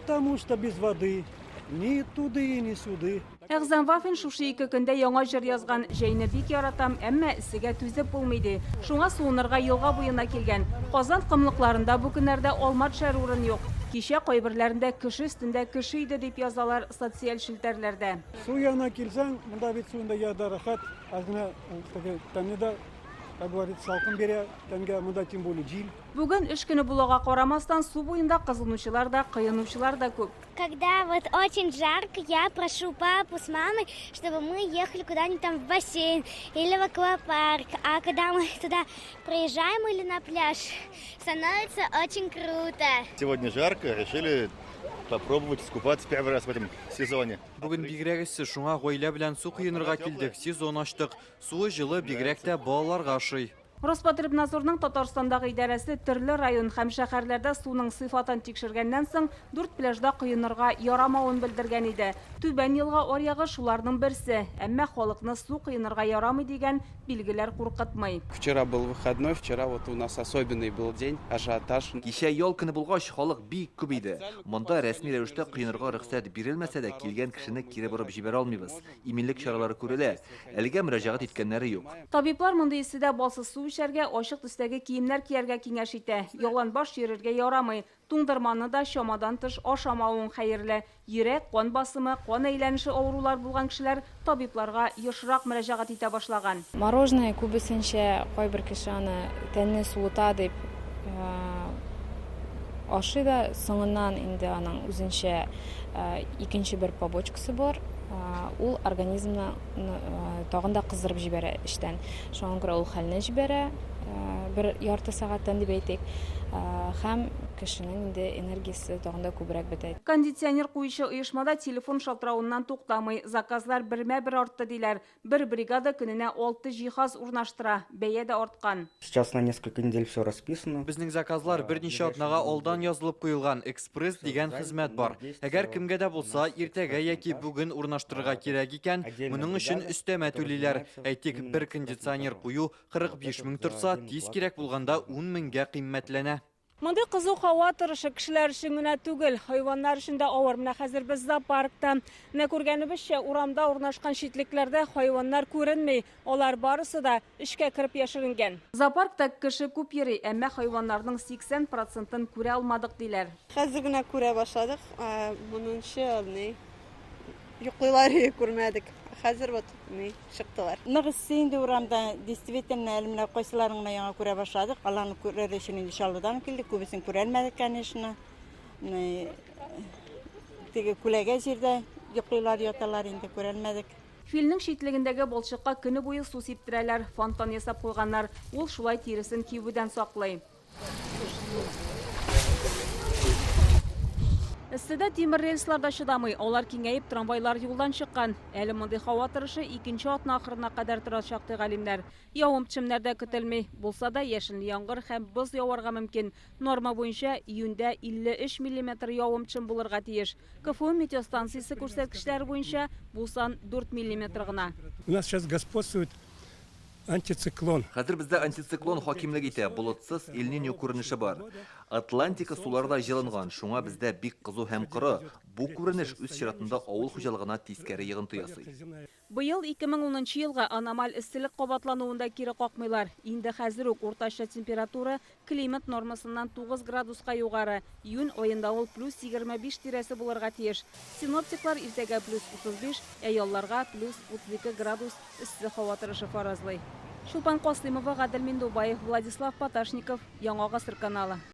Потому что без воды ни туды, ни суды. Әғзан Вафин шушы 2 көндә яңа җыр язган җәйне бик яратам, әмма исегә түзеп булмыйды. Шуңа суынырга елга буена килгән. Казан кымлыкларында бу көннәрдә алма төшәр урын юк. Кичә кайберләрендә кеше өстендә кеше иде дип язалар социаль шелтәрләрдә. Су янына килсәң, монда бит суында яда рахат, азна тәмәдә, как говорится, салкын бере, тәнгә монда тем более җил. Бүген эш көне булуга карамастан су буенда кызынучылар да, кыенучылар да күп. Когда вот очень жарко, я прошу папу с мамой, чтобы мы ехали куда-нибудь там в бассейн или в аквапарк. А когда мы туда приезжаем или на пляж, становится очень круто. Сегодня жарко, решили попробовать искупаться первый раз в этом сезоне. Бүген бигрәк иссе, шуңа гаилә белән су кыенырга килдек. Сезон ачтык. Суы җылы, бигрәк тә балаларга ошый. Роспотребнадзорның Татарстандагы идарәсе төрле район һәм шәһәрләрдә суның сыйфатын тикшергәннән соң 4 пляжда кыенырга ярамавын белдергән иде. Түбән елга аръягы шуларның берсе, әмма халыкны су кыенырга ярамый дигән билгеләр куркытмый. Вчера был выходной, вчера вот у нас особенный был день, ажиотаж. Кичә ял көне булгач, халык бик күп иде. Монда рәсми рәвештә кыенырга рөхсәт бирелмәсә дә, килгән кешене кире борып җибәрә алмыйбыз. Иминлек чаралары күрелә. Әлегә мөрәҗәгать иткәннәре юк. Табиблар монда исседә балсыз су эчәргә, ачык төстәге киемнәр кияргә киңәш итә. Ялан баш йөрергә ярамый. Туңдырманы да чамадан тыш ашамавың хәерле. Йөрәк, кан басымы, кан әйләнеше авырулар булган кешеләр табибларга ешрак мөрәҗәгать итә башлаган. Мороженое күбесенчә кайбер кеше аны тәнне суыта дип ашый да, соңыннан инде аның үзенчә икенче бер побочкасы бар. Ул организмны тагын да кыздырып җибәрә эштән. Шуңа күрә ул хәлне җибәрә, бер ярты сәгатьтән дип әйтик. Һәм кешенең инде энергиясе тагын да күбрәк бетә. Кондиционер куючы оешмада телефон шалтыравыннан туктамый. Заказлар бермә-бер артты диләр. Бер бригада көненә 6 җиһаз урнаштыра. Бәя дә арткан. Сейчас на несколько недель все расписано. Безнең заказлар берничә атнага алдан язылып куелган. Экспресс дигән хезмәт бар. Әгәр кемгә дә булса, иртәгә яки бүген урнаштырырга кирәк икән, моның өчен өстәмә түлиләр. Әйтик, бер кондиционер кую 45 мең торса, тиз кирәк булганда 10 меңгә кыйммәтләнә. Мондый кызу һава торышы кешеләр өчен генә түгел, хайваннар өчен дә авыр. Менә хәзер без зоопаркта, менә күргәнебезчә, урамда урнашкан читлекләрдә хайваннар күренми. Алар барысы да эшкә кирип яшеренгән. Зоопаркта кеше күп йөри, әмма хайваннарның 80%-ын күрә алмадык диләр. Хәзер генә күрә башладык. Монынчы юклыйлар күрмәдек. Хәзер вот чыктылар. Нигез инде урамда действительно әле менә кайсыларын гына яңа күрә башладык. Аларны күрер өчен инде Шалудан килдек. Күбесен күрәлмәдек, конечно. Теге күләгә җирдә йоклыйлар, яталар, инде күрәлмәдек. Филнең читлегендәге балчыкка көне буе су сиптерәләр, фонтан ясап куйганнар. Ул шулай тиресен кибүдән саклый. Эсседә тимер рельсларда чыдамый, алар киңәеп трамвайлар юлдан чыккан. Әле мондый һава торышы 2нче атна ахырына кадәр торачак ди галимнәр. Явым-төшемнәрдә көтелми, булса да яшенле яңгыр һәм боз яварга мөмкин. Норма буенча июньдә 53 мм явым-төшем булырга тиеш. КФУ метеостанциясе күрсәткечләре буенча бу сан 4 мм гына. У нас сейчас господствует антициклон. Хәзер бездә антициклон хакимлек итә, болытсыз Эль-Ниньо күренеше бар. Атлантика суларда җылынган, шуңа бездә бик кызу һәм коры. Бу күренеш үз чиратында авыл хуҗалыгына тискәре йогынты ясый. Быел 2010 елга аномаль эсселек кабатлануында кире какмыйлар. Инде хәзер үк уртача температура климат нормасыннан 9 градуска югары. Июнь аенда ул +25 тирәсе булырга тиеш. Синоптиклар иртәгә +35, ялларга +32 градус эссе һава торышы фаразлый. Шулпан Косымова, Гадел Миндубаев, Владислав Поташников, Яңа Гасыр каналы.